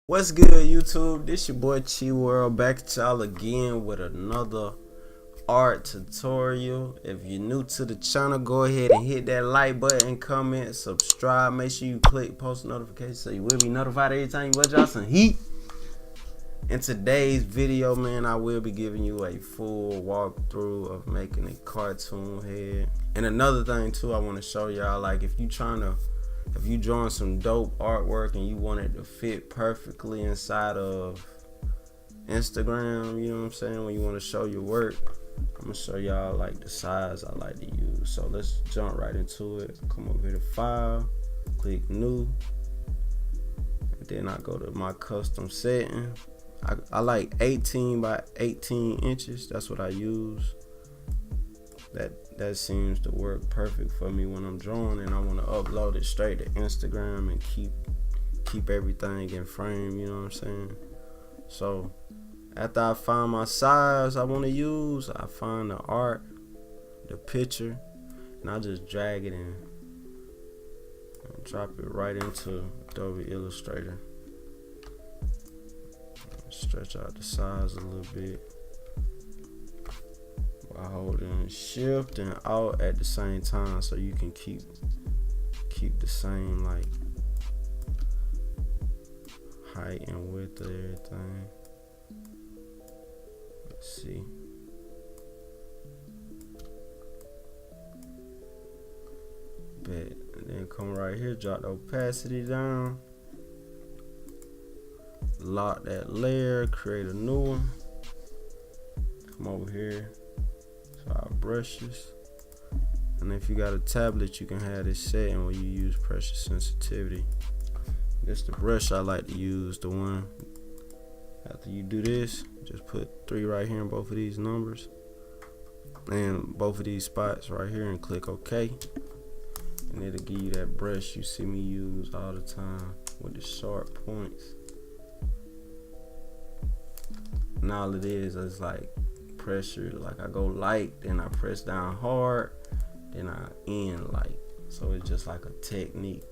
What's good, YouTube? This your boy Chi World back at y'all again with another art tutorial. If you're new to the channel, go ahead and hit that like button, comment, subscribe. Make sure you click post notifications so you will be notified every time you watch y'all some heat. In today's video, man, I will be giving you a full walkthrough of making a cartoon head. And another thing too, I want to show y'all, like if you drawing some dope artwork and you want it to fit perfectly inside of Instagram, you know what I'm saying, when you want to show your work, I'm gonna show y'all like the size I like to use. So let's jump right into it. Come over here to File, click New, and then I go to my custom setting. I like 18 by 18 inches. That's what I use. That seems to work perfect for me when I'm drawing and I want to upload it straight to Instagram and keep everything in frame, you know what I'm saying? So after I find my size I want to use, I find the art, the picture, and I just drag it in and drop it right into Adobe Illustrator. Stretch out the size a little bit by holding Shift and Alt at the same time, so you can keep the same like height and width of everything. Let's see. Bet. And then come right here, drop the opacity down, lock that layer, create a new one. Come over here to our brushes, and if you got a tablet you can have this setting where you use pressure sensitivity. This the brush I like to use, the one after you do this, just put 3 right here in both of these numbers and both of these spots right here and click OK, and it'll give you that brush you see me use all the time with the sharp points. And all it is like pressure, like I go light, then I press down hard, then I end light. So it's just like a technique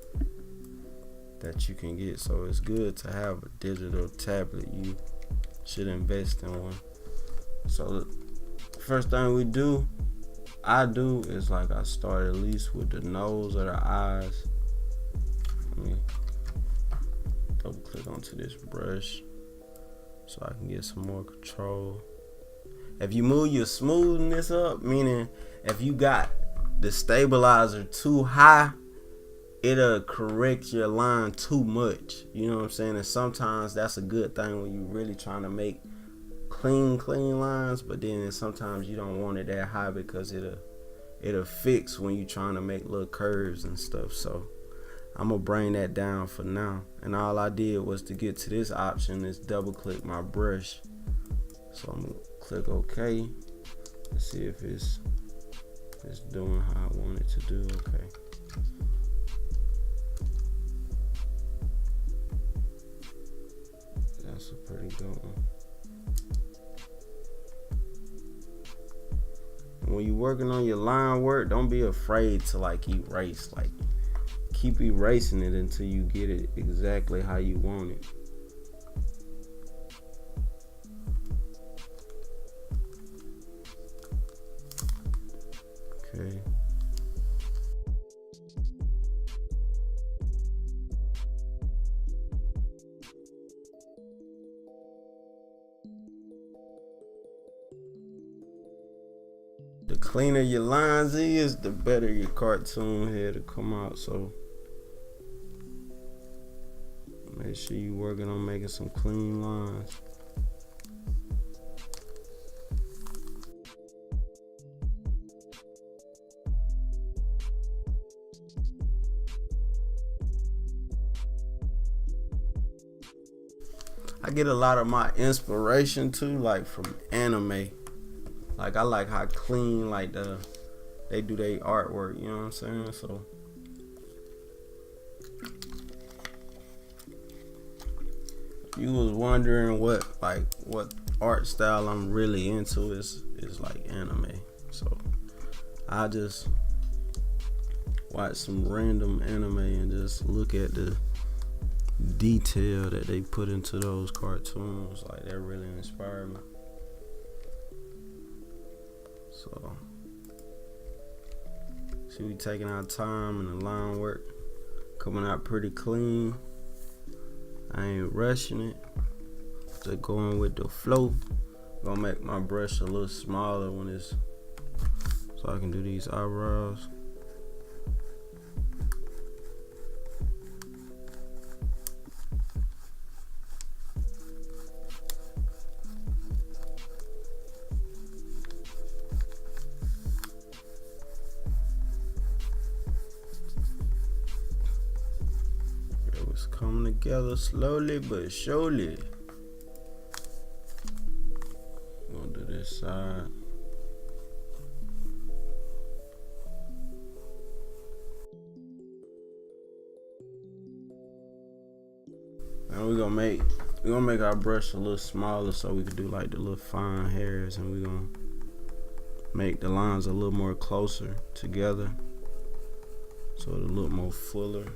that you can get. So it's good to have a digital tablet. You should invest in one. So the first thing I do is like I start at least with the nose or the eyes. Let me double click onto this brush so I can get some more control. If you move your smoothness up, meaning if you got the stabilizer too high, it'll correct your line too much. You know what I'm saying? And sometimes that's a good thing when you're really trying to make clean lines, but then sometimes you don't want it that high because it'll fix when you're trying to make little curves and stuff. So I'm gonna bring that down for now, and all I did was to get to this option is double click my brush. So I'm gonna click OK. Let's see if it's doing how I want it to do. Okay. That's a pretty good one. And when you're working on your line work, don't be afraid to like erase. Like, keep erasing it until you get it exactly how you want it. Okay. The cleaner your lines is, the better your cartoon head will come out. So make sure you're working on making some clean lines. I get a lot of my inspiration too, like from anime. Like I like how clean like they do their artwork, you know what I'm saying? So if you was wondering what art style I'm really into, is like anime. So I just watch some random anime and just look at the detail that they put into those cartoons. Like, that really inspired me. So, see, we taking our time and the line work coming out pretty clean. I ain't rushing it, just going with the flow. Gonna make my brush a little smaller when it's, so I can do these eyebrows. It's coming together slowly but surely. Gonna do this side. And we're gonna make our brush a little smaller so we can do like the little fine hairs, and we're gonna make the lines a little more closer together so it'll look more fuller.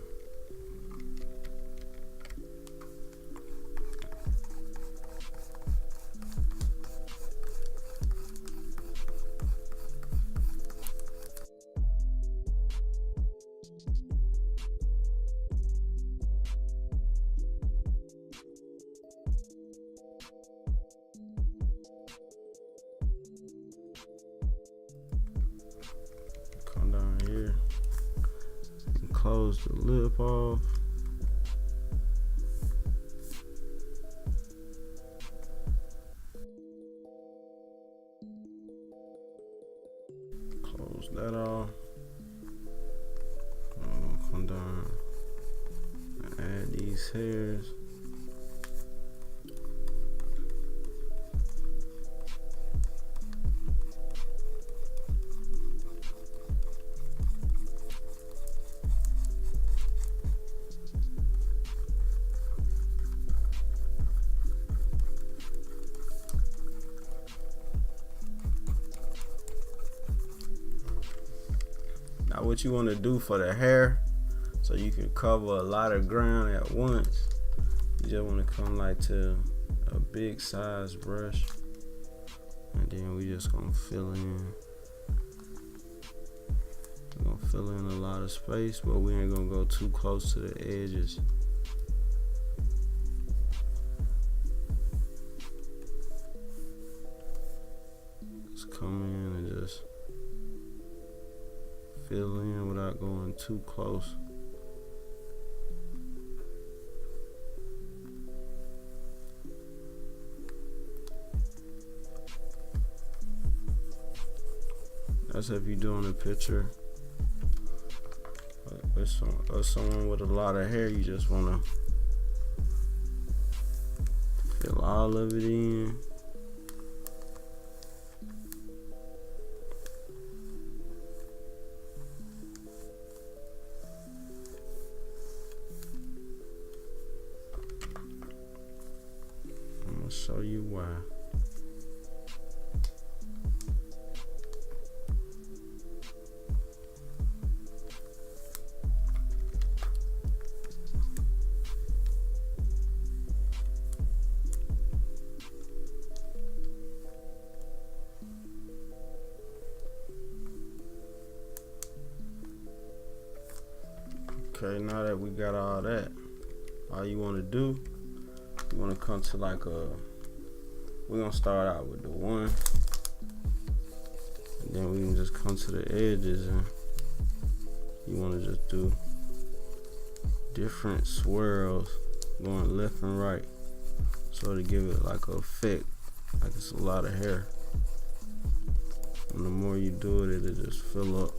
Come down here and close the lip off. Close that off. I'm gonna come down and add these hairs. Now what you want to do for the hair, so you can cover a lot of ground at once, you just want to come like to a big size brush, and then we just gonna fill in. We're gonna fill in a lot of space, but we ain't gonna go too close to the edges. Just come in and just fill in without going too close. That's if you're doing a picture or someone with a lot of hair. You just want to fill all of it in. I'm gonna show you why. Okay, now that we got all that, all you want to do, you want to come to like we're gonna start out with the one, and then we can just come to the edges, and you want to just do different swirls going left and right, so to give it like a effect like it's a lot of hair. And the more you do it, it'll just fill up.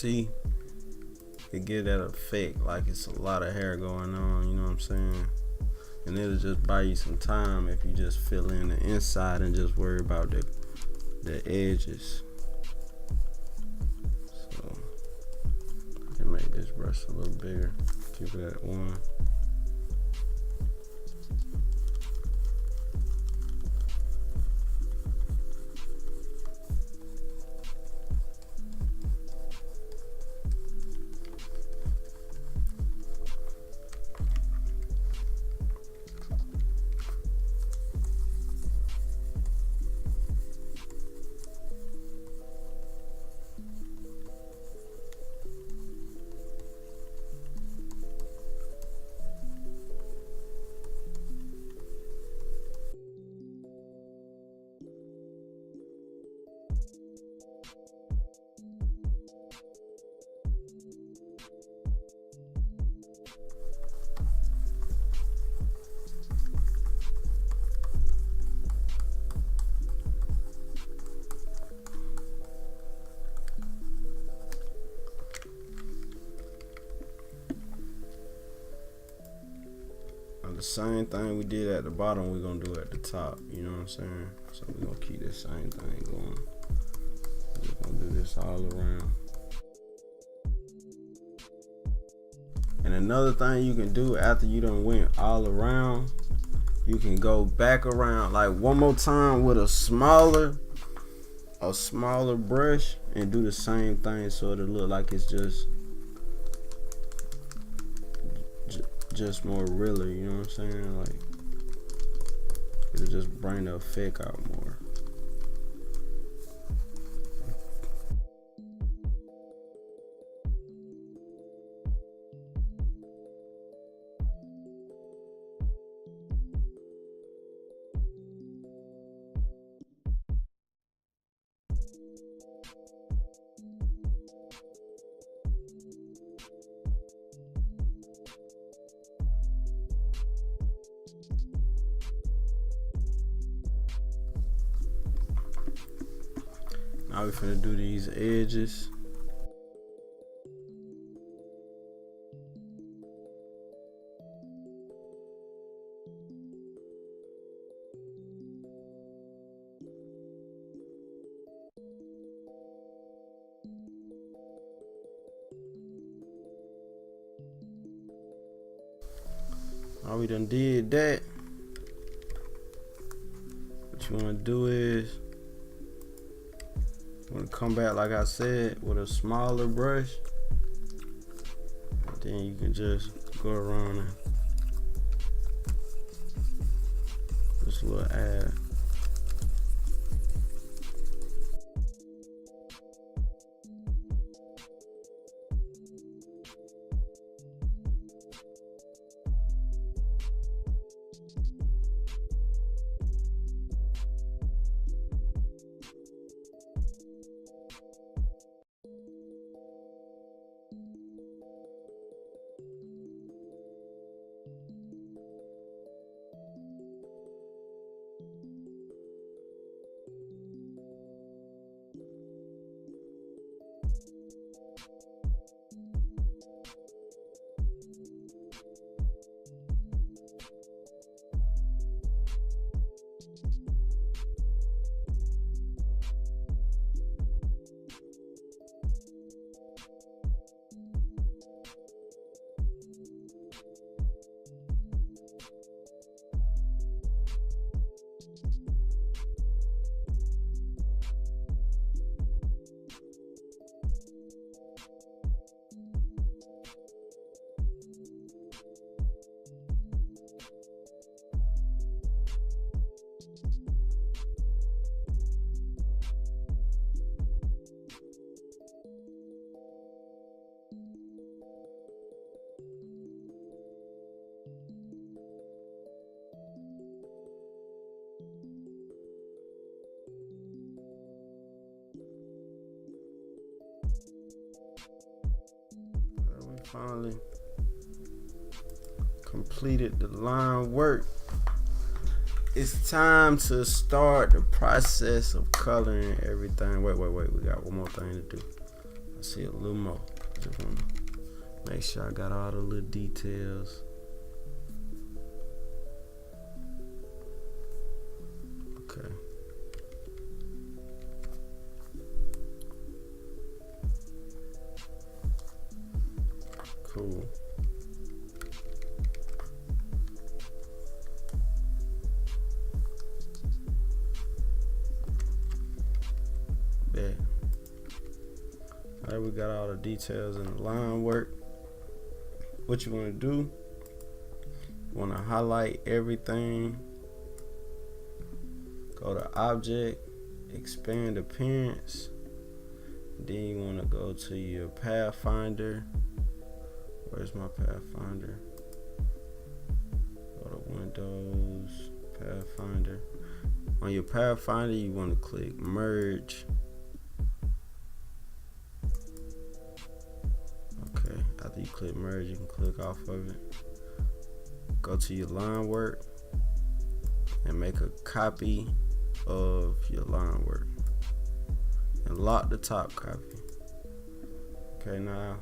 see, it give that effect like it's a lot of hair going on, you know what I'm saying? And it'll just buy you some time if you just fill in the inside and just worry about the edges. So I can make this brush a little bigger. Keep it at 1. The same thing we did at the bottom, we're gonna do at the top, you know what I'm saying? So we're gonna keep this same thing going. We're just gonna do this all around. And another thing you can do after you done went all around, you can go back around like one more time with a smaller brush and do the same thing so it'll look like it's just more realer, you know what I'm saying? Like it'll just bring the effect out more. Now we're finna do these edges. Now we done did that. What you wanna do is I'm gonna come back, like I said, with a smaller brush, and then you can just go around and just a little add. Finally completed the line work. It's time to start the process of coloring everything. Wait, we got one more thing to do. Let's see a little more. Just want to make sure I got all the little details. Okay. Cool. Bet. Alright, we got all the details in the line work. What you want to do? You want to highlight everything. Go to Object, Expand Appearance. Then you want to go to your Pathfinder. Where's my Pathfinder? Go to Windows, Pathfinder. On your Pathfinder, you want to click Merge. Okay, after you click Merge, you can click off of it. Go to your line work and make a copy of your line work. And lock the top copy. Okay, now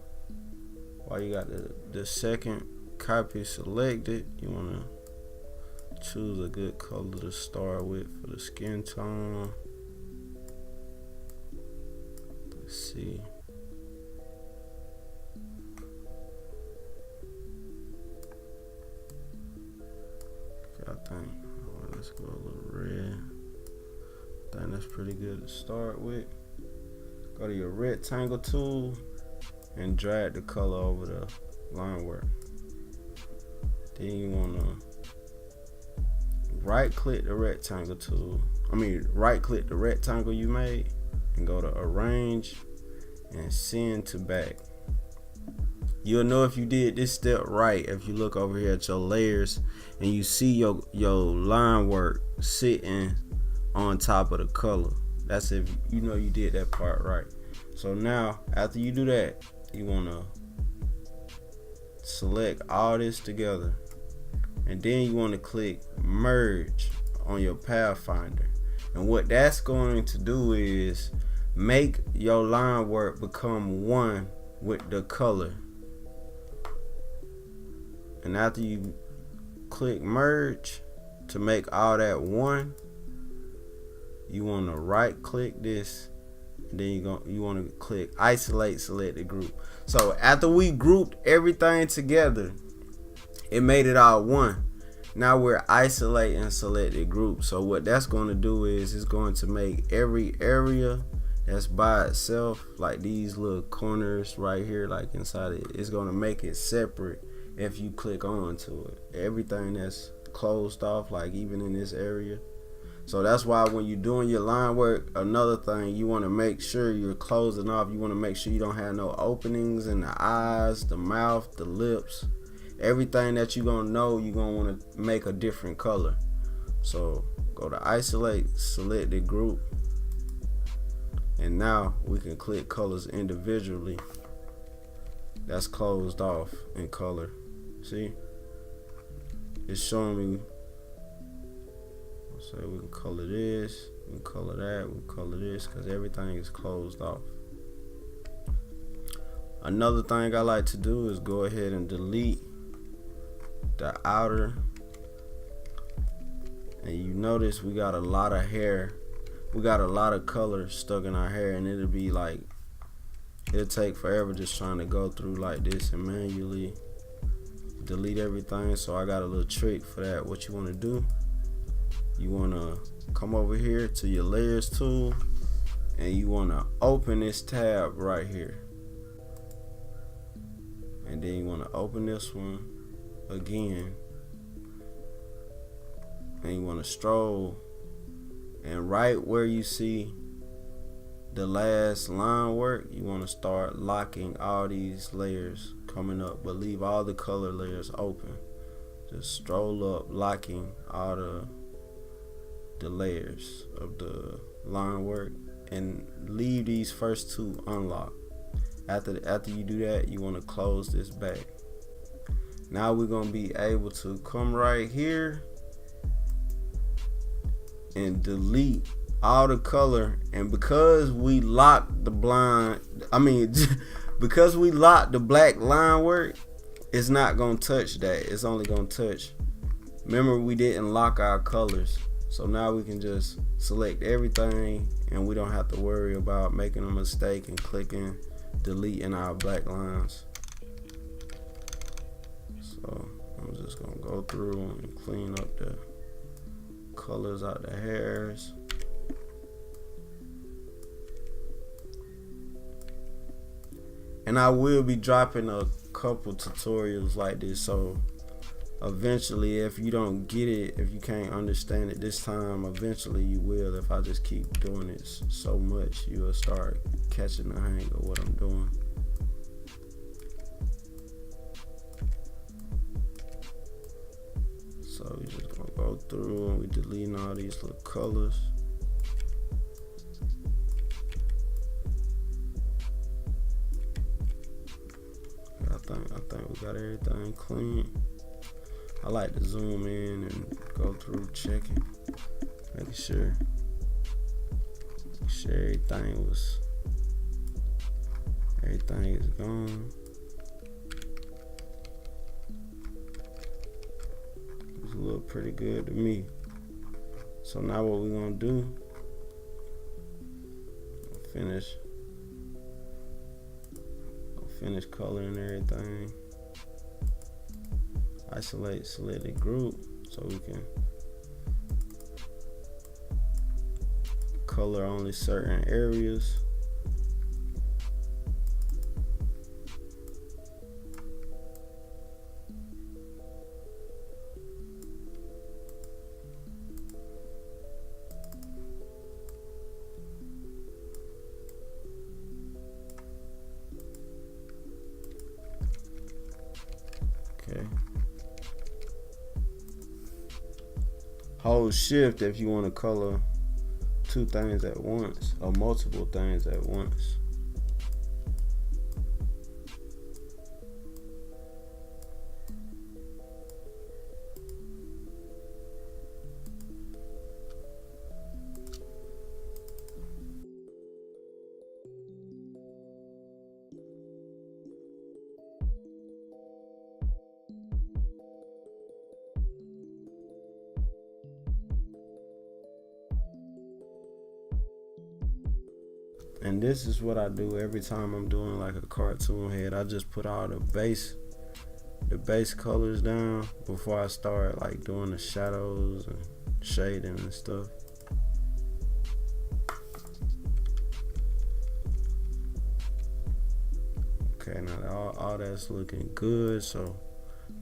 while you got the second copy selected, you want to choose a good color to start with for the skin tone. Let's see. Okay, I think let's go a little red. I think that's pretty good to start with. Go to your rectangle tool and drag the color over the line work. Then you want to right click the rectangle tool. Right click the rectangle you made and go to Arrange and Send to Back. You'll know if you did this step right if you look over here at your layers and you see your line work sitting on top of the color. That's if you know you did that part right. So now after you do that, you want to select all this together, and then you want to click Merge on your Pathfinder. And what that's going to do is make your line work become one with the color. And after you click Merge to make all that one, you want to right click this, and then you want to click Isolate Selected Group. So after we grouped everything together, it made it all one. Now we're isolating selected group. So what that's going to do is it's going to make every area that's by itself, like these little corners right here, like inside it, it's going to make it separate if you click on to it. Everything that's closed off, like even in this area. So that's why when you're doing your line work, another thing, you want to make sure you're closing off. You want to make sure you don't have no openings in the eyes, the mouth, the lips. Everything that you're going to know, you're going to want to make a different color. So go to Isolate Selected Group. And now we can click colors individually. That's closed off in color. See? It's showing me. So we can color this, we can color that, we can color this, because everything is closed off. Another thing I like to do is go ahead and delete the outer. And you notice we got a lot of hair. We got a lot of color stuck in our hair, and it'll take forever just trying to go through like this and manually delete everything. So I got a little trick for that. What you want to do, you want to come over here to your layers tool, and you want to open this tab right here, and then you want to open this one again, and you want to stroll, and right where you see the last line work, you want to start locking all these layers coming up, but leave all the color layers open. Just stroll up, locking all the layers of the line work, and leave these first two unlocked. After you do that, you want to close this back. Now we're going to be able to come right here and delete all the color, and because we locked the blind, because we locked the black line work, it's not gonna touch that. It's only gonna touch. Remember, we didn't lock our colors, so now we can just select everything, and we don't have to worry about making a mistake and clicking deleting our black lines. So I'm just gonna go through and clean up the colors out the hairs. And I will be dropping a couple tutorials like this, so eventually, if you don't get it, if you can't understand it this time, eventually you will. If I just keep doing it so much, you'll start catching the hang of what I'm doing. So we're just gonna go through and we deleting all these little colors. I think we got everything clean. I like to zoom in and go through checking, making sure everything is gone. It's look pretty good to me. So now what we're gonna do, finish coloring everything. Isolate selected group so we can color only certain areas. Okay. Hold shift if you want to color two things at once or multiple things at once. And this is what I do every time I'm doing like a cartoon head. I just put all the base colors down before I start like doing the shadows and shading and stuff. Okay, now all that's looking good. So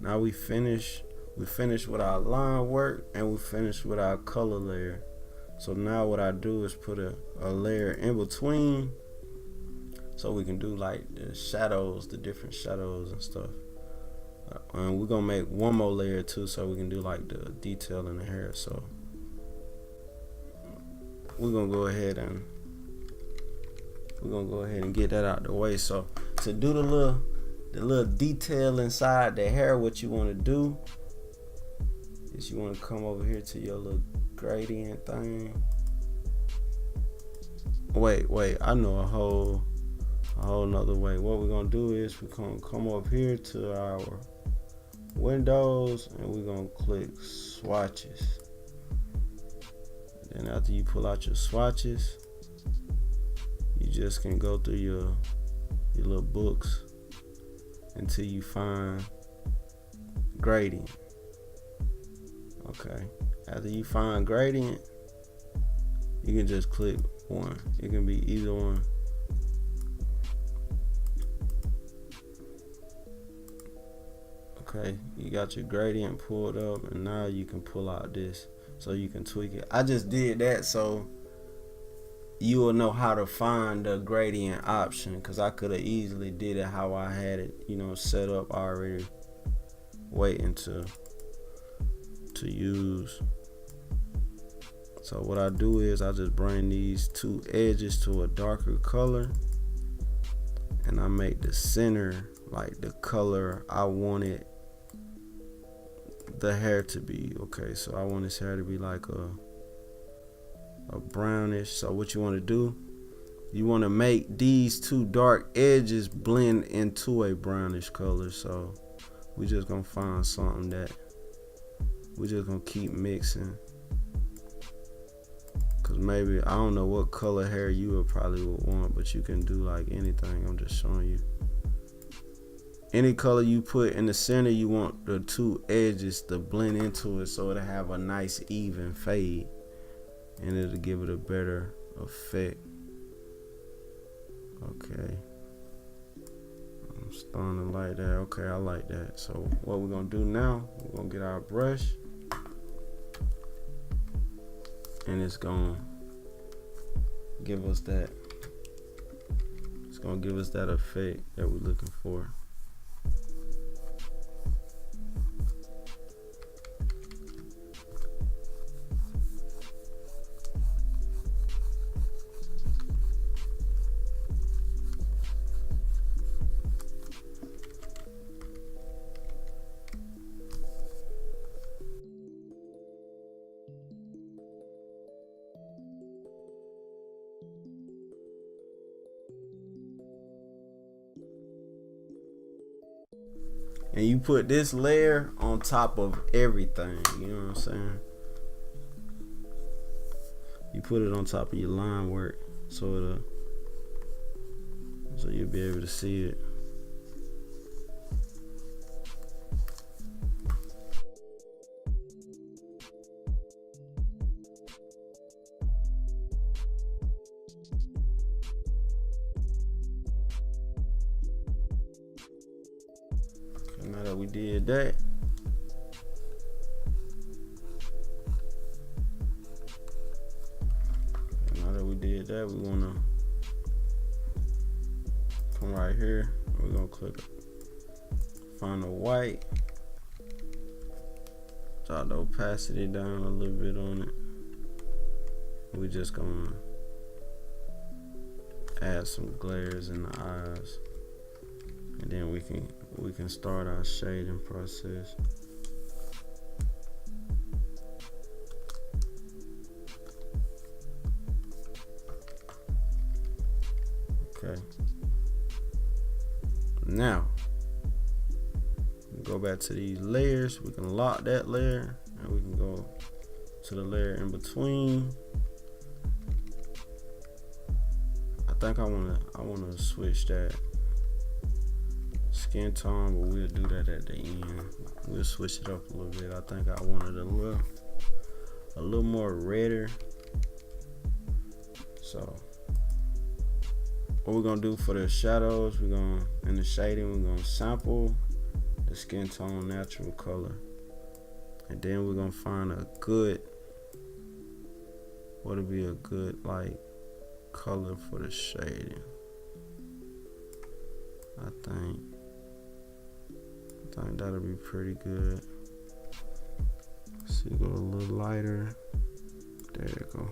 now we finish with our line work and we finish with our color layer. So now what I do is put a layer in between so we can do like the shadows, the different shadows and stuff. And we're gonna make one more layer too so we can do like the detail in the hair. So we're gonna go ahead and get that out the way. So to do the little detail inside the hair, what you want to do is you want to come over here to your little gradient thing. Wait, I know a whole nother way. What we're gonna do is we're gonna come up here to our windows and we're gonna click swatches. And then after you pull out your swatches, you just can go through your little books until you find gradient. Okay. After you find gradient, you can just click one. It can be either one. Okay, you got your gradient pulled up, and now you can pull out this so you can tweak it. I just did that so you will know how to find the gradient option, because I could have easily did it how I had it, set up already, waiting to use. So what I do is I just bring these two edges to a darker color and I make the center like the color I wanted the hair to be. Okay, so I want this hair to be like a brownish. So what you want to do, you want to make these two dark edges blend into a brownish color. So we just gonna find something that we just gonna keep mixing, cause maybe I don't know what color hair you would probably want, but you can do like anything. I'm just showing you. Any color you put in the center, you want the two edges to blend into it so it'll have a nice even fade and it'll give it a better effect. Okay, I'm starting to like that. Okay, I like that. So what we're gonna do now, we're gonna get our brush and it's gonna give us that, it's gonna give us that effect that we're looking for. And you put this layer on top of everything, you know what I'm saying? You put it on top of your line work so you'll be able to see it. Okay, now that we did that, we wanna come right here. We're gonna click, find the white, drop the opacity down a little bit on it. We're just gonna add some glares in the eyes, and then we can start our shading process. Okay. Now, go back to these layers. We can lock that layer, and we can go to the layer in between. I think I wanna switch that skin tone, but we'll do that at the end. We'll switch it up a little bit. I think I wanted a little more redder. So what we're gonna do for the shadows, in the shading, we're gonna sample the skin tone natural color, and then we're gonna find what'll be a good like color for the shading. I think that'll be pretty good. So you go a little lighter. There you go.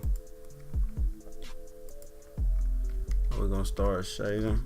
We're gonna start shading.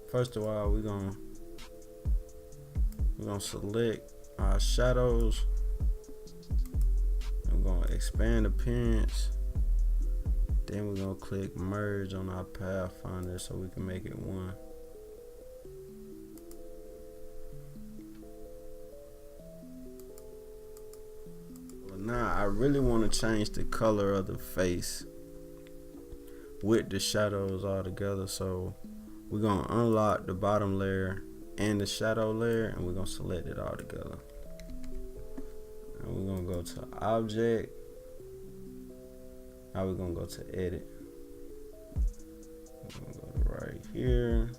First of all, we're gonna select our shadows. I'm gonna expand appearance. Then we're gonna click merge on our pathfinder so we can make it one. Now I really want to change the color of the face with the shadows all together. So we're gonna unlock the bottom layer and the shadow layer, and we're gonna select it all together. And we're gonna go to object. Now we're gonna go to edit. We're gonna go to right here.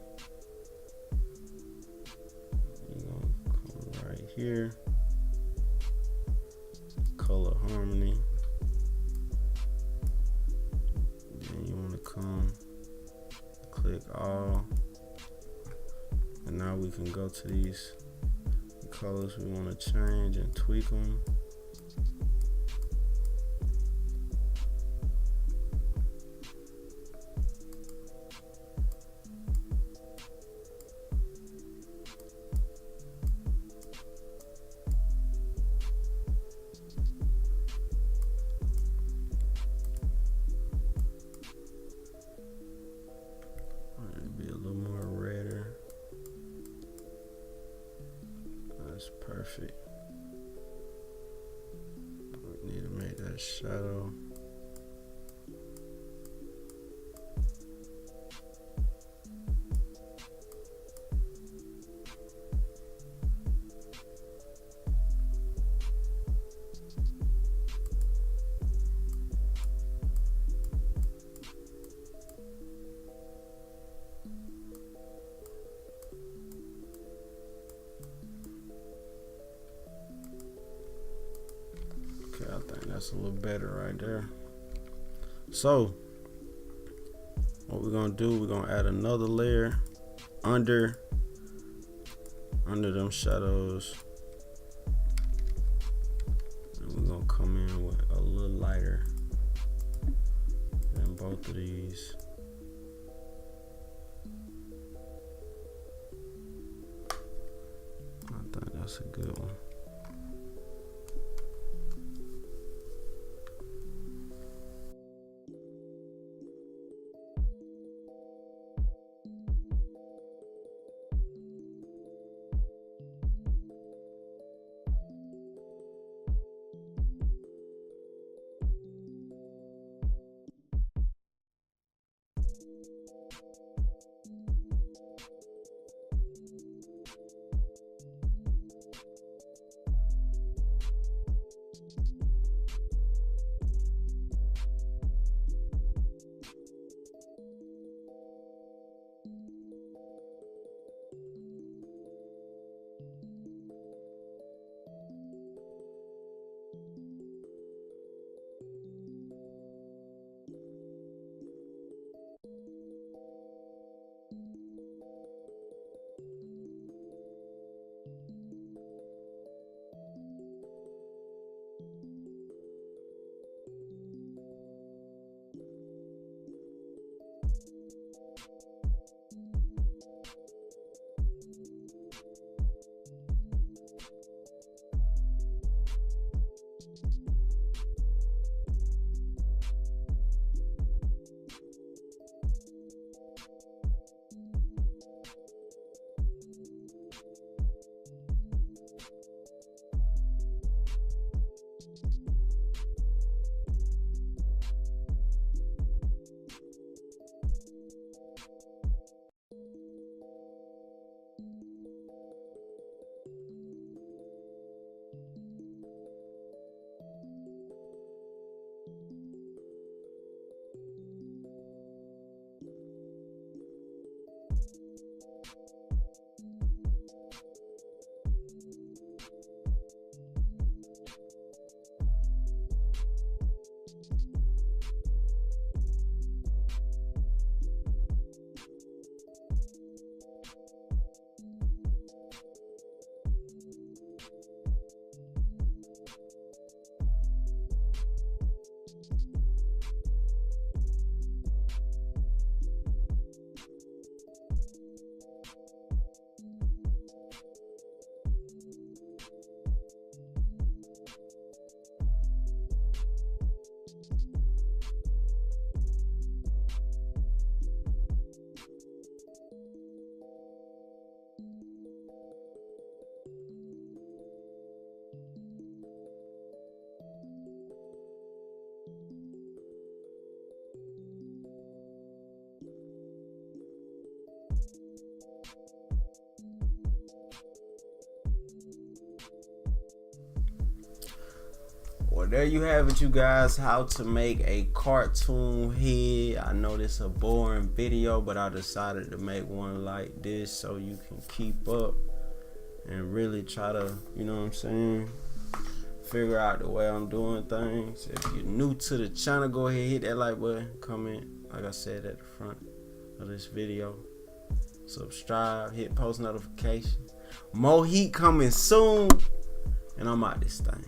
You're gonna come right here. Color harmony. Then you want to come click all, and now we can go to these colors we want to change and tweak them. Perfect. We need to make that shadow. Okay, I think that's a little better right there. So what we're gonna do, we're gonna add another layer under them shadows, and we're gonna come in with a little lighter than both of these. I think that's a good one. Well, there you have it, you guys, how to make a cartoon head. I know this is a boring video, but I decided to make one like this so you can keep up and really try to, you know what I'm saying, figure out the way I'm doing things. If you're new to the channel, go ahead, hit that like button, comment, like I said at the front of this video, subscribe, hit post notifications. More heat coming soon, and I'm out this thing.